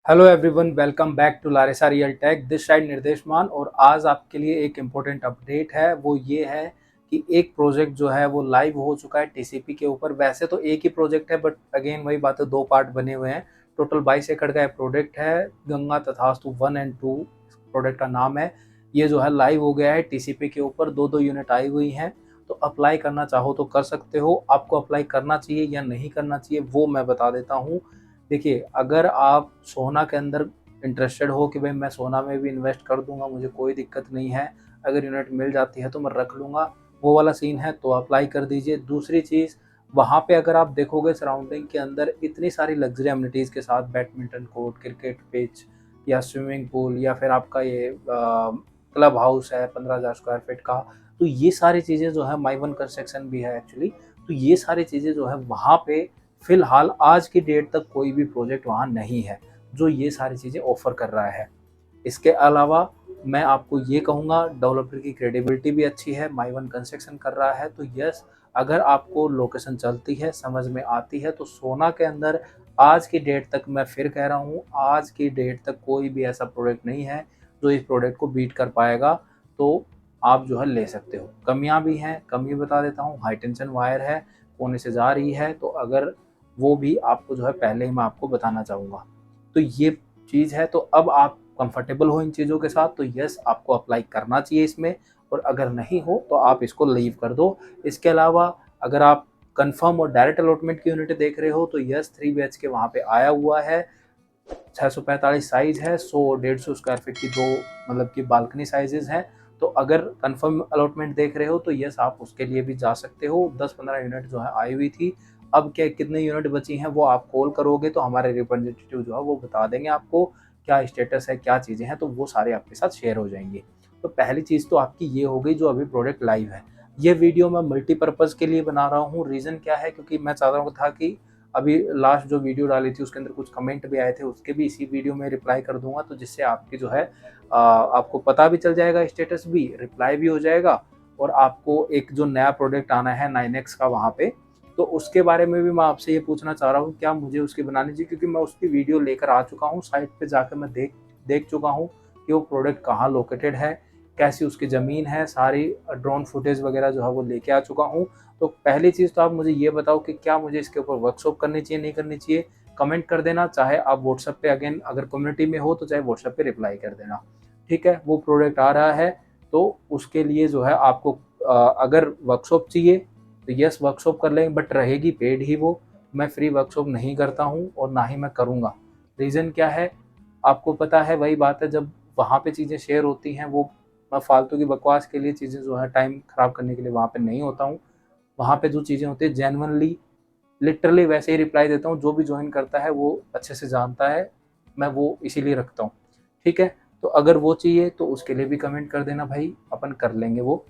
Hello everyone, welcome back to Laresa real tech. This side Nirdesh Maan. और आज आपके लिए एक इम्पोर्टेंट अपडेट है। वो ये है कि एक प्रोजेक्ट जो है वो लाइव हो चुका है टीसीपी के ऊपर। वैसे तो एक ही प्रोजेक्ट है, बट अगेन वही बात है, दो पार्ट बने हुए हैं। टोटल 22 एकड़ का प्रोजेक्ट है। गंगा तथास्तु 1 एंड 2 प्रोजेक्ट का नाम है। ये जो है लाइव हो गया है टीसीपी के ऊपर। दो दो यूनिट आई हुई हैं। तो अप्लाई करना चाहो तो कर सकते हो। आपको अप्लाई करना चाहिए या नहीं करना चाहिए वो मैं बता देता हूँ। देखिए, अगर आप सोना के अंदर इंटरेस्टेड हो कि भाई मैं सोना में भी इन्वेस्ट कर दूंगा, मुझे कोई दिक्कत नहीं है, अगर यूनिट मिल जाती है तो मैं रख लूंगा, वो वाला सीन है तो अप्लाई कर दीजिए। दूसरी चीज़, वहाँ पे अगर आप देखोगे सराउंडिंग के अंदर इतनी सारी लग्जरी एमिनिटीज़ के साथ बैडमिंटन कोर्ट, क्रिकेट पिच या स्विमिंग पूल या फिर आपका ये क्लब हाउस है 15,000 स्क्वायर फीट का। तो ये सारी चीज़ें जो है, माई वन कंस्ट्रक्शन भी है एक्चुअली। तो ये सारी चीज़ें जो है वहाँ पे फिलहाल आज की डेट तक कोई भी प्रोजेक्ट वहाँ नहीं है जो ये सारी चीज़ें ऑफर कर रहा है। इसके अलावा मैं आपको ये कहूँगा, डेवलपर की क्रेडिबिलिटी भी अच्छी है, माई वन कंस्ट्रक्शन कर रहा है। तो यस, अगर आपको लोकेशन चलती है, समझ में आती है, तो सोना के अंदर आज की डेट तक, मैं फिर कह रहा हूँ, आज की डेट तक कोई भी ऐसा प्रोडक्ट नहीं है जो इस प्रोडक्ट को बीट कर पाएगा। तो आप जो है ले सकते हो। कमियां भी हैं, कमी बता देता हूँ। हाई टेंशन वायर है, कोने से जा रही है, तो अगर वो भी आपको जो है पहले ही मैं आपको बताना चाहूँगा। तो ये चीज़ है। तो अब आप कंफर्टेबल हो इन चीज़ों के साथ तो यस, आपको अप्लाई करना चाहिए इसमें। और अगर नहीं हो तो आप इसको लीव कर दो। इसके अलावा अगर आप कंफर्म और डायरेक्ट अलॉटमेंट की यूनिट देख रहे हो तो यस, 3 BHK वहाँ पे आया हुआ है। 645 साइज है। 100-150 स्क्वायर फीट की दो मतलब की बालकनी साइजेस हैं। तो अगर कंफर्म अलॉटमेंट देख रहे हो तो यस, आप उसके लिए भी जा सकते हो। 10-15 यूनिट जो है आई हुई थी। अब क्या कितने यूनिट बची हैं वो आप कॉल करोगे तो हमारे रिप्रेजेंटेटिव जो है वो बता देंगे आपको क्या स्टेटस है, क्या चीज़ें हैं, तो वो सारे आपके साथ शेयर हो जाएंगी। तो पहली चीज़ तो आपकी ये हो गई जो अभी प्रोडक्ट लाइव है। ये वीडियो मैं मल्टीपर्पज़ के लिए बना रहा हूँ। रीज़न क्या है, क्योंकि मैं चाह रहा था कि अभी लास्ट जो वीडियो डाली थी उसके अंदर कुछ कमेंट भी आए थे, उसके भी इसी वीडियो में रिप्लाई कर दूंगा। तो जिससे आपकी जो है आपको पता भी चल जाएगा, स्टेटस भी, रिप्लाई भी हो जाएगा। और आपको एक जो नया प्रोडक्ट आना है 9X का वहाँ पे, तो उसके बारे में भी मैं आपसे ये पूछना चाह रहा हूँ क्या मुझे उसकी बनानी चाहिए, क्योंकि मैं उसकी वीडियो लेकर आ चुका हूँ। साइट पे जाकर मैं देख चुका हूँ कि वो प्रोडक्ट कहाँ लोकेटेड है, कैसी उसकी ज़मीन है, सारी ड्रोन फुटेज वगैरह जो है वो लेके आ चुका हूँ। तो पहली चीज़ तो आप मुझे ये बताओ कि क्या मुझे इसके ऊपर वर्कशॉप करनी चाहिए, नहीं करनी चाहिए। कमेंट कर देना, चाहे आप व्हाट्सएप पे, अगेन अगर कम्युनिटी में हो तो चाहे व्हाट्सएप पे रिप्लाई कर देना। ठीक है, वो प्रोडक्ट आ रहा है तो उसके लिए जो है आपको अगर वर्कशॉप चाहिए तो यस, वर्कशॉप कर लेंगे, बट रहेगी पेड ही वो। मैं फ्री वर्कशॉप नहीं करता हूँ और ना ही मैं करूँगा। रीज़न क्या है, आपको पता है, वही बात है, जब वहाँ पे चीज़ें शेयर होती हैं, वो मैं फालतू की बकवास के लिए चीज़ें जो है टाइम ख़राब करने के लिए वहाँ पे नहीं होता हूँ। वहाँ पे जो चीज़ें होती है जेन्युइनली, लिटरली वैसे ही रिप्लाई देता हूँ। जो भी ज्वाइन करता है वो अच्छे से जानता है, मैं वो इसीलिए रखता हूँ। ठीक है, तो अगर वो चाहिए तो उसके लिए भी कमेंट कर देना भाई, अपन कर लेंगे वो।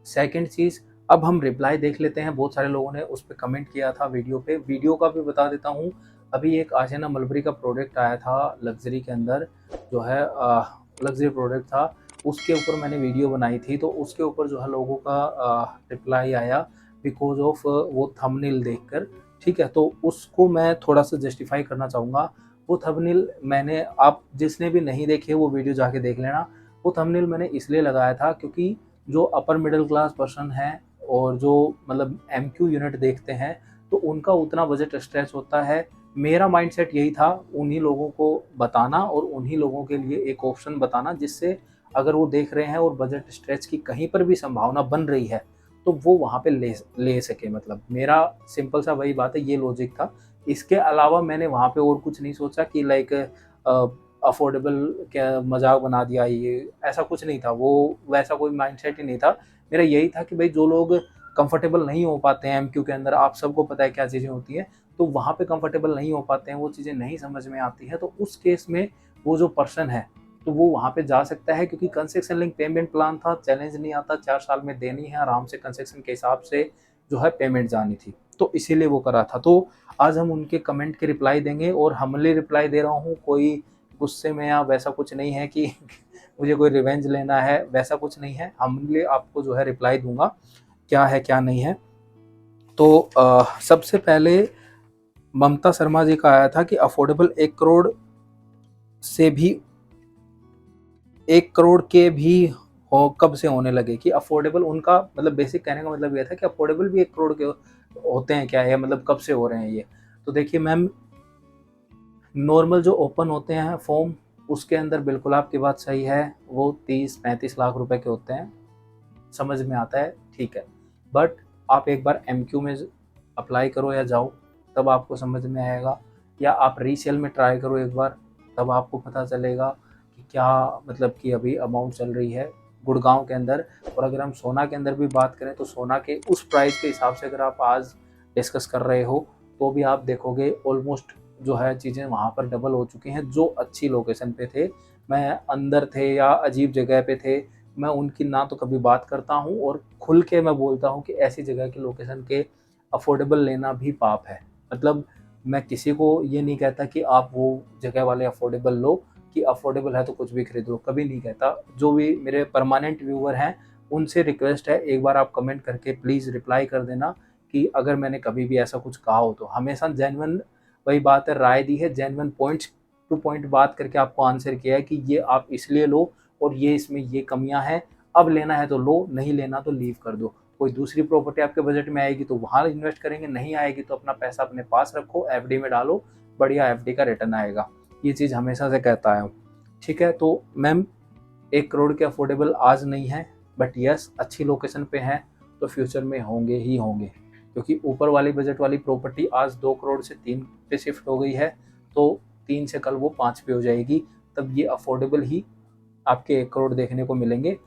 सेकंड चीज़, अब हम रिप्लाई देख लेते हैं। बहुत सारे लोगों ने उस पर कमेंट किया था वीडियो पे, वीडियो का भी बता देता हूँ। अभी एक आशियाना मलबरी का प्रोडक्ट आया था लग्जरी के अंदर, जो है लग्जरी प्रोडक्ट था। उसके ऊपर मैंने वीडियो बनाई थी, तो उसके ऊपर जो है लोगों का रिप्लाई आया बिकॉज ऑफ वो थंबनेल देखकर। ठीक है, तो उसको मैं थोड़ा सा जस्टिफाई करना चाहूँगा। वो थंबनेल मैंने, आप जिसने भी नहीं देखे वो वीडियो जाके देख लेना। वो थंबनेल मैंने इसलिए लगाया था क्योंकि जो अपर मिडिल क्लास पर्सन है और जो मतलब एमक्यू यूनिट देखते हैं, तो उनका उतना बजट स्ट्रेच होता है। मेरा माइंडसेट यही था, उन्हीं लोगों को बताना और उन्हीं लोगों के लिए एक ऑप्शन बताना, जिससे अगर वो देख रहे हैं और बजट स्ट्रेच की कहीं पर भी संभावना बन रही है तो वो वहाँ पे ले सके। मतलब मेरा सिंपल सा वही बात है, ये लॉजिक था। इसके अलावा मैंने वहाँ पे और कुछ नहीं सोचा कि लाइक अफोर्डेबल क्या मजाक बना दिया, ये ऐसा कुछ नहीं था। वो वैसा कोई माइंडसेट ही नहीं था। मेरा यही था कि भाई जो लोग कंफर्टेबल नहीं हो पाते हैं एमक्यू के अंदर, आप सबको पता है क्या चीज़ें होती हैं, तो वहाँ पे कंफर्टेबल नहीं हो पाते हैं, वो चीज़ें नहीं समझ में आती हैं, तो उस केस में वो जो पर्सन है तो वो वहाँ पे जा सकता है। क्योंकि कंस्ट्रक्शन लिंक पेमेंट प्लान था, चैलेंज नहीं आता, 4 साल में देनी है आराम से, कंस्ट्रक्शन के हिसाब से जो है पेमेंट जानी थी, तो इसीलिए वो करा था। तो आज हम उनके कमेंट के रिप्लाई देंगे और हमले रिप्लाई दे रहा हूँ, कोई गुस्से में या वैसा कुछ नहीं है कि मुझे कोई रिवेंज लेना है, वैसा कुछ नहीं है। हमले आपको जो है रिप्लाई दूंगा क्या है क्या नहीं है। तो सबसे पहले ममता शर्मा जी का आया था कि अफोर्डेबल 1 करोड़ से भी 1 करोड़ के भी हो कब से होने लगे कि अफोर्डेबल उनका मतलब बेसिक कहने का मतलब ये था कि अफोर्डेबल भी 1 करोड़ के होते हैं क्या है, मतलब कब से हो रहे हैं ये। तो देखिए मैम, नॉर्मल जो ओपन होते हैं फॉर्म, उसके अंदर बिल्कुल आपकी बात सही है, वो 30-35 लाख रुपए के होते हैं, समझ में आता है, ठीक है। बट आप एक बार एमक्यू में अप्लाई करो या जाओ, तब आपको समझ में आएगा, या आप रीसेल में ट्राई करो एक बार, तब आपको पता चलेगा कि क्या मतलब कि अभी अमाउंट चल रही है गुड़गांव के अंदर। और अगर हम सोना के अंदर भी बात करें तो सोना के उस प्राइस के हिसाब से अगर आप आज डिस्कस कर रहे हो तो भी आप देखोगे ऑलमोस्ट जो है चीज़ें वहाँ पर डबल हो चुकी हैं। जो अच्छी लोकेशन पे थे, मैं अंदर थे या अजीब जगह पे थे, मैं उनकी ना तो कभी बात करता हूँ, और खुल के मैं बोलता हूँ कि ऐसी जगह की लोकेशन के अफोर्डेबल लेना भी पाप है। मतलब मैं किसी को ये नहीं कहता कि आप वो जगह वाले अफोर्डेबल लो, कि अफोर्डेबल है तो कुछ भी खरीद लो, कभी नहीं कहता। जो भी मेरे परमानेंट व्यूअर हैं उनसे रिक्वेस्ट है, एक बार आप कमेंट करके प्लीज़ रिप्लाई कर देना कि अगर मैंने कभी भी ऐसा कुछ कहा हो तो। हमेशा जेन्युइन वही बात है, राय दी है, जेन्युइन पॉइंट्स टू पॉइंट बात करके आपको आंसर किया है कि ये आप इसलिए लो और ये इसमें ये कमियां हैं, अब लेना है तो लो, नहीं लेना तो लीव कर दो। कोई दूसरी प्रॉपर्टी आपके बजट में आएगी तो वहाँ इन्वेस्ट करेंगे, नहीं आएगी तो अपना पैसा अपने पास रखो, एफडी में डालो, बढ़िया एफडी का रिटर्न आएगा। ये चीज़ हमेशा से कहता है, ठीक है। तो मैम 1 करोड़ के अफोर्डेबल आज नहीं है, बट यस अच्छी लोकेशन पे हैं तो फ्यूचर में होंगे ही होंगे, क्योंकि ऊपर वाली बजट वाली प्रॉपर्टी आज 2 करोड़ से 3 पे शिफ्ट हो गई है, तो 3 से कल वो 5 पे हो जाएगी, तब ये अफोर्डेबल ही आपके 1 करोड़ देखने को मिलेंगे।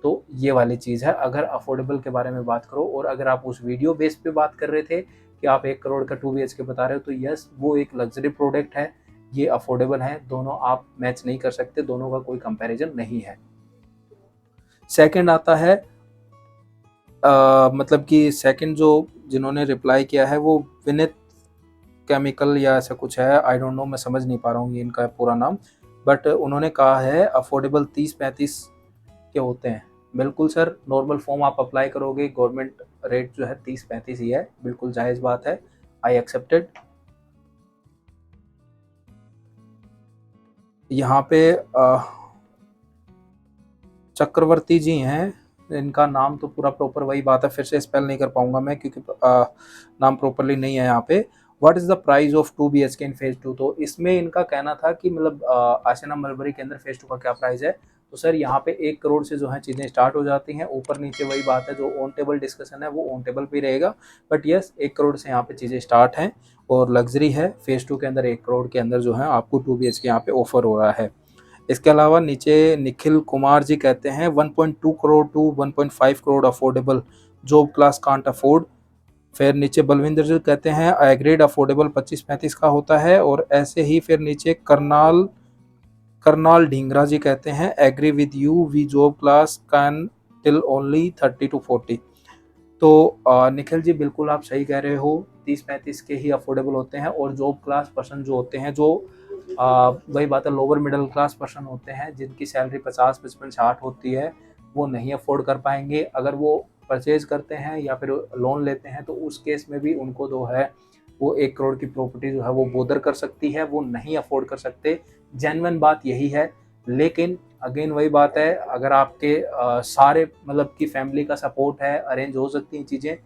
तो ये वाली चीज़ है अगर अफोर्डेबल के बारे में बात करो। और अगर आप उस वीडियो बेस पे बात कर रहे थे कि आप 1 करोड़ का 2 BHK बता रहे हो, तो यस वो एक लग्जरी प्रोडक्ट है, ये अफोर्डेबल है, दोनों आप मैच नहीं कर सकते, दोनों का कोई कंपैरिजन नहीं है। सेकंड आता है मतलब कि सेकंड जो जिन्होंने रिप्लाई किया है वो विनित केमिकल या ऐसा कुछ है, आई डोंट नो, मैं समझ नहीं पा रहा हूँ ये इनका पूरा नाम, बट उन्होंने कहा है अफोर्डेबल 30-35 के होते हैं। बिल्कुल सर, नॉर्मल फॉर्म आप अप्लाई करोगे, गवर्नमेंट रेट जो है 30-35 ही है, बिल्कुल जायज़ बात है, आई एक्सेप्टेड। यहाँ पे चक्रवर्ती जी हैं, इनका नाम तो पूरा प्रॉपर वही बात है, फिर से स्पेल नहीं कर पाऊंगा मैं क्योंकि नाम प्रॉपरली नहीं है यहाँ पे। What is the price of 2 BHK in phase 2? तो इसमें इनका कहना था कि मतलब आशियाना मलबरी के अंदर फेज 2 का क्या प्राइस है। तो सर यहाँ पे 1 करोड़ से जो है चीज़ें स्टार्ट हो जाती हैं, ऊपर नीचे वही बात है, जो ऑन टेबल डिस्कशन है वो ऑन टेबल पे रहेगा, बट यस 1 करोड़ से यहाँ पे चीज़ें स्टार्ट हैं और लग्जरी है। फेज 2 के अंदर 1 करोड़ के अंदर जो है आपको 2 BHK यहाँ पे ऑफर हो रहा है। इसके अलावा नीचे निखिल कुमार जी कहते हैं 1.2 crore to 1.5 crore affordable, job class can't afford. फिर नीचे बलविंदर जी कहते हैं एग्रेड अफोर्डेबल 25-35 का होता है, और ऐसे ही फिर नीचे करनाल करनाल ढींगरा जी कहते हैं agree with you, we job class can till only 30-40। तो निखिल जी बिल्कुल आप सही कह रहे हो, 30-35 के ही अफोर्डेबल होते हैं, और जॉब क्लास पर्सन जो होते हैं, जो वही बात है लोअर मिडिल क्लास पर्सन होते हैं जिनकी सैलरी 50-55-60 होती है, वो नहीं अफोर्ड कर पाएंगे। अगर वो परचेज करते हैं या फिर लोन लेते हैं तो उस केस में भी उनको जो है वो 1 करोड़ की प्रॉपर्टी जो है वो बोदर कर सकती है, वो नहीं अफोर्ड कर सकते। जेन्युइन बात यही है। लेकिन अगेन वही बात है, अगर आपके सारे मतलब कि फैमिली का सपोर्ट है, अरेंज हो सकती हैं चीज़ें,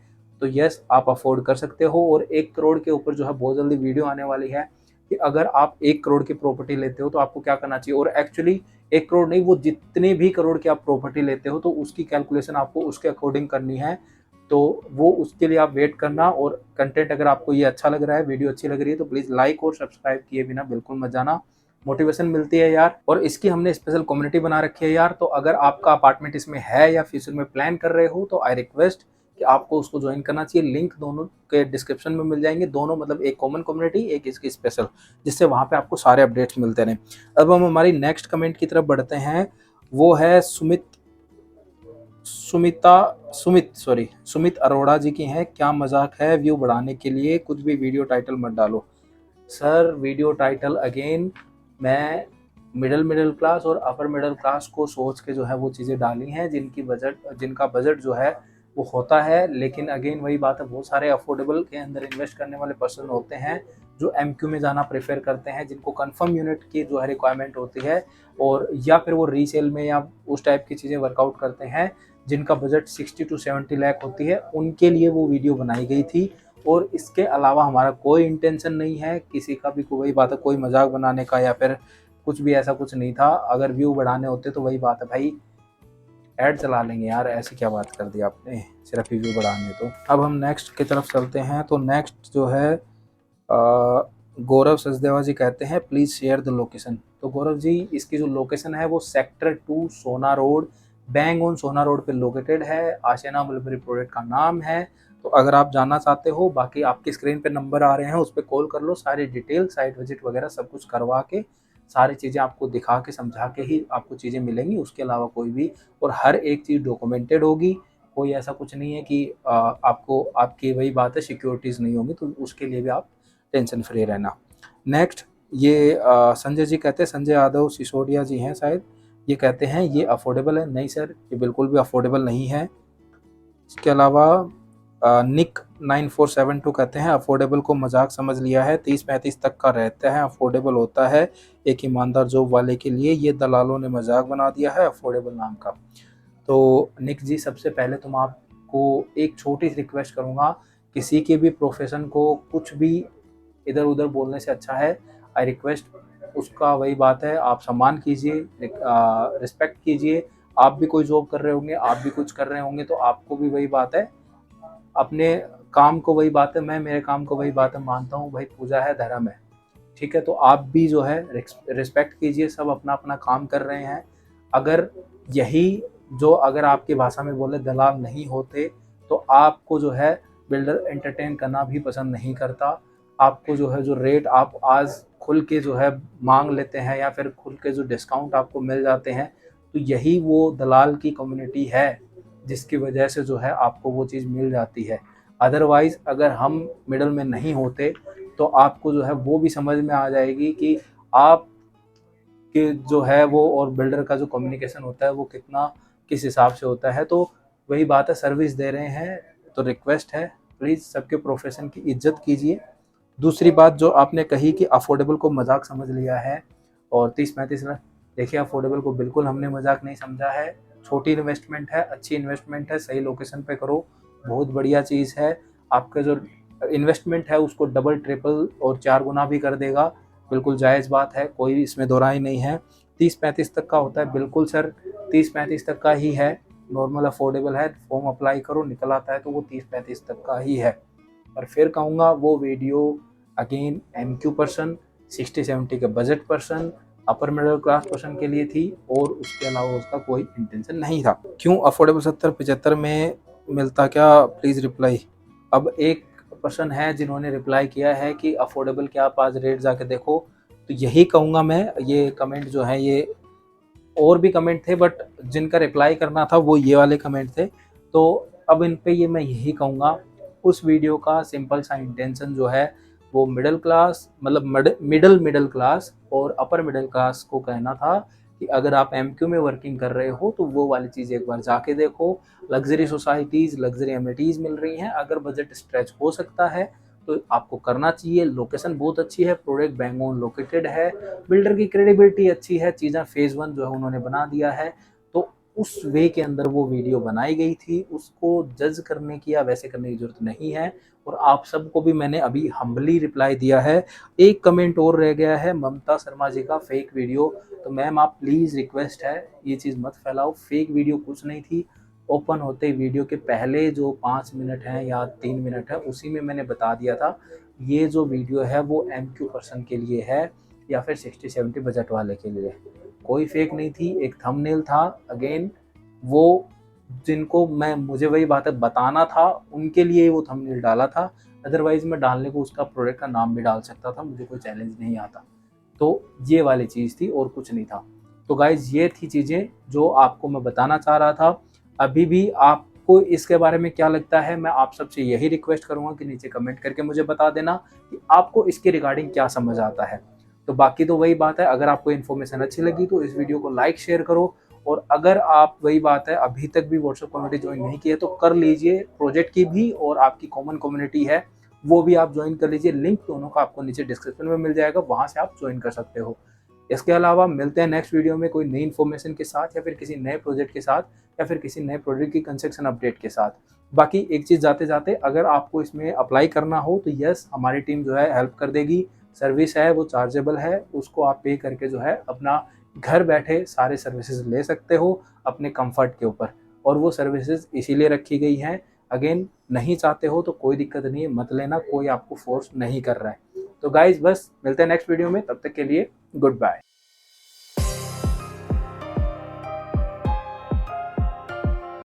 तो यस आप अफोर्ड कर सकते हो। और 1 करोड़ के ऊपर जो है बहुत जल्दी वीडियो आने वाली है कि अगर आप 1 करोड़ की प्रॉपर्टी लेते हो तो आपको क्या करना चाहिए। और एक्चुअली 1 करोड़ नहीं, वो जितने भी करोड़ की आप प्रॉपर्टी लेते हो तो उसकी कैलकुलेशन आपको उसके अकॉर्डिंग करनी है। तो वो उसके लिए आप वेट करना। और कंटेंट अगर आपको ये अच्छा लग रहा है, वीडियो अच्छी लग रही है, तो प्लीज़ लाइक और सब्सक्राइब किए बिना बिल्कुल मत जाना, मोटिवेशन मिलती है यार। और इसकी हमने स्पेशल कम्युनिटी बना रखी है यार, तो अगर आपका अपार्टमेंट इसमें है या फ्यूचर में प्लान कर रहे हो तो आई रिक्वेस्ट कि आपको उसको ज्वाइन करना चाहिए। लिंक दोनों के डिस्क्रिप्शन में मिल जाएंगे, दोनों मतलब एक कॉमन कम्युनिटी, एक इसकी स्पेशल, जिससे वहाँ पे आपको सारे अपडेट्स मिलते रहें। अब हम हमारी नेक्स्ट कमेंट की तरफ बढ़ते हैं, वो है सुमित अरोड़ा जी की हैं। क्या मजाक है, व्यू बढ़ाने के लिए कुछ भी वीडियो टाइटल मत डालो। सर वीडियो टाइटल अगेन मैं मिडिल क्लास और अपर मिडिल क्लास को सोच के जो है वो चीज़ें डाली हैं, जिनका बजट जो है वो होता है। लेकिन अगेन वही बात है, बहुत सारे अफोर्डेबल के अंदर इन्वेस्ट करने वाले पर्सन होते हैं जो MQ में जाना प्रेफर करते हैं, जिनको कंफर्म यूनिट की जो है रिक्वायरमेंट होती है, और या फिर वो रीसेल में या उस टाइप की चीज़ें वर्कआउट करते हैं, जिनका बजट 60 to 70 लाख होती है, उनके लिए वो वीडियो बनाई गई थी। और इसके अलावा हमारा कोई इंटेंशन नहीं है किसी का भी, कोई बात है, कोई मजाक बनाने का या फिर कुछ भी, ऐसा कुछ नहीं था। अगर व्यू बढ़ाने होते तो वही बात है भाई, ऐड चला लेंगे यार, ऐसी क्या बात कर दी आपने, सिर्फ व्यू बढ़ाने। तो अब हम नेक्स्ट की तरफ चलते हैं। तो नेक्स्ट जो है गौरव सचदेवा जी कहते हैं प्लीज़ शेयर द लोकेशन। तो गौरव जी, इसकी जो लोकेशन है वो सेक्टर 2 सोना रोड, बैंग ऑन सोना रोड पे लोकेटेड है। आशियाना मलबरी प्रोडक्ट का नाम है। तो अगर आप जानना चाहते हो, बाकी आपकी स्क्रीन पे नंबर आ रहे हैं, उस पर कॉल कर लो, सारी डिटेल, साइट विजिट वगैरह सब कुछ करवा के, सारी चीज़ें आपको दिखा के समझा के ही आपको चीज़ें मिलेंगी, उसके अलावा कोई भी, और हर एक चीज़ डॉक्यूमेंटेड होगी। कोई ऐसा कुछ नहीं है कि आपको, आपकी वही बात है, सिक्योरिटीज़ नहीं होंगी, तो उसके लिए भी आप टेंशन फ्री रहना। नेक्स्ट ये संजय जी कहते हैं, संजय यादव सिसोदिया जी हैं शायद, ये कहते हैं ये अफोर्डेबल है। नहीं सर, ये बिल्कुल भी अफोर्डेबल नहीं है। इसके अलावा निक 9472 कहते हैं अफोर्डेबल को मजाक समझ लिया है, 30-35 तक का रहता है, अफोर्डेबल होता है एक ईमानदार जॉब वाले के लिए, ये दलालों ने मजाक बना दिया है अफोर्डेबल नाम का। तो निक जी, सबसे पहले तो मैं आपको एक छोटी सी रिक्वेस्ट करूँगा, किसी के भी प्रोफेशन को कुछ भी इधर उधर बोलने से अच्छा है, आई रिक्वेस्ट, उसका वही बात है, आप सम्मान कीजिए, रिस्पेक्ट कीजिए। आप भी कोई जॉब कर रहे होंगे, आप भी कुछ कर रहे होंगे, तो आपको भी वही बात है, अपने काम को वही बात है, मैं मेरे काम को वही बात है मानता हूँ भाई, पूजा है, धर्म है, ठीक है। तो आप भी जो है रिस्पेक्ट कीजिए, सब अपना अपना काम कर रहे हैं। अगर यही जो, अगर आपकी भाषा में बोले, दलाल नहीं होते तो आपको जो है बिल्डर एंटरटेन करना भी पसंद नहीं करता। आपको जो है, जो रेट आप आज खुल के जो है मांग लेते हैं, या फिर खुल के जो डिस्काउंट आपको मिल जाते हैं, तो यही वो दलाल की कम्युनिटी है, जिसकी वजह से जो है आपको वो चीज़ मिल जाती है। अदरवाइज़ अगर हम मिडल में नहीं होते तो आपको जो है वो भी समझ में आ जाएगी कि आप कि जो है वो और बिल्डर का जो कम्युनिकेशन होता है वो कितना, किस हिसाब से होता है। तो वही बात है, सर्विस दे रहे हैं तो रिक्वेस्ट है, प्लीज़ सबके प्रोफेशन की इज्जत कीजिए। दूसरी बात जो आपने कही कि अफोर्डेबल को मजाक समझ लिया है और 30-35 लाख, देखिए अफोर्डेबल को बिल्कुल हमने मजाक नहीं समझा है। छोटी इन्वेस्टमेंट है, अच्छी इन्वेस्टमेंट है, सही लोकेशन पे करो, बहुत बढ़िया चीज़ है। आपका जो इन्वेस्टमेंट है उसको डबल ट्रिपल और 4 गुना भी कर देगा, बिल्कुल जायज़ बात है, कोई इसमें दो राय नहीं है। 30-35 तक का होता है, बिल्कुल सर 30-35 तक का ही है, नॉर्मल अफोर्डेबल है। फॉर्म अप्लाई करो, निकल आता है तो वो 30-35 तक का ही है। और फिर कहूँगा वो वीडियो अगेन MQ पर्सन, 60-70 के budget person, upper middle class person के लिए थी, और उसके अलावा उसका कोई इंटेंशन नहीं था। क्यों अफोर्डेबल 70-75 में मिलता क्या, प्लीज़ रिप्लाई। अब एक पर्सन है जिन्होंने रिप्लाई किया है कि अफोर्डेबल क्या, आप आज रेट जाके देखो। तो यही कहूँगा मैं, ये कमेंट जो है, ये और भी कमेंट थे बट जिनका रिप्लाई करना था वो ये वाले कमेंट थे। तो अब इन पे ये मैं यही कहूँगा, उस वीडियो का सिंपल सा इंटेंशन जो है वो मिडिल क्लास, मतलब मिडिल क्लास और अपर मिडिल क्लास को कहना था कि अगर आप MQ में वर्किंग कर रहे हो तो वो वाली चीज़ एक बार जाके देखो। लग्जरी सोसाइटीज़, लग्जरी एमिनिटीज़ मिल रही हैं, अगर बजट स्ट्रेच हो सकता है तो आपको करना चाहिए। लोकेशन बहुत अच्छी है, प्रोडक्ट बैंग ऑन लोकेटेड है, बिल्डर की क्रेडिबिलिटी अच्छी है, चीज़ें फेज़ 1 जो है उन्होंने बना दिया है। तो उस वे के अंदर वो वीडियो बनाई गई थी, उसको जज करने की या वैसे करने की ज़रूरत नहीं है। और आप सबको भी मैंने अभी हम्बली रिप्लाई दिया है। एक कमेंट और रह गया है ममता शर्मा जी का, फेक वीडियो। तो मैम आप प्लीज़, रिक्वेस्ट है, ये चीज़ मत फैलाओ, फेक वीडियो कुछ नहीं थी। ओपन होते वीडियो के पहले जो 5 मिनट हैं या 3 मिनट है, उसी में मैंने बता दिया था ये जो वीडियो है वो MQ पर्सन के लिए है या फिर 60-70 बजट वाले के लिए। कोई फेक नहीं थी, एक थंबनेल था। अगेन वो जिनको मुझे वही बात है बताना था, उनके लिए वो थंबनेल डाला था। अदरवाइज मैं डालने को उसका प्रोडक्ट का नाम भी डाल सकता था, मुझे कोई चैलेंज नहीं आता। तो ये वाली चीज़ थी और कुछ नहीं था। तो गाइज ये थी चीज़ें जो आपको मैं बताना चाह रहा था। अभी भी आपको इसके बारे में क्या लगता है, मैं आप सबसे यही रिक्वेस्ट करूँगा कि नीचे कमेंट करके मुझे बता देना कि आपको इसके रिगार्डिंग क्या समझ आता है। तो बाकी तो वही बात है, अगर आपको इन्फॉर्मेशन अच्छी लगी तो इस वीडियो को लाइक शेयर करो। और अगर आप, वही बात है, अभी तक भी व्हाट्सएप कम्युनिटी ज्वाइन नहीं की है तो कर लीजिए, प्रोजेक्ट की भी और आपकी कॉमन कम्युनिटी है वो भी आप ज्वाइन कर लीजिए। लिंक दोनों का आपको नीचे डिस्क्रिप्शन में मिल जाएगा, वहाँ से आप ज्वाइन कर सकते हो। इसके अलावा मिलते हैं नेक्स्ट वीडियो में कोई नई इन्फॉर्मेशन के साथ, या फिर किसी नए प्रोजेक्ट के साथ, या फिर किसी नए प्रोजेक्ट की कंस्ट्रक्शन अपडेट के साथ। बाकी एक चीज़ जाते जाते, अगर आपको इसमें अप्लाई करना हो तो यस, हमारी टीम जो है हेल्प कर देगी। सर्विस है वो चार्जेबल है, उसको आप पे करके जो है अपना घर बैठे सारे सर्विसेज ले सकते हो अपने कंफर्ट के ऊपर। और वो सर्विसेज इसीलिए रखी गई हैं, अगेन नहीं चाहते हो तो कोई दिक्कत नहीं है, मत लेना, कोई आपको फोर्स नहीं कर रहा है। तो गाइज बस मिलते हैं नेक्स्ट वीडियो में, तब तक के लिए गुड बाय।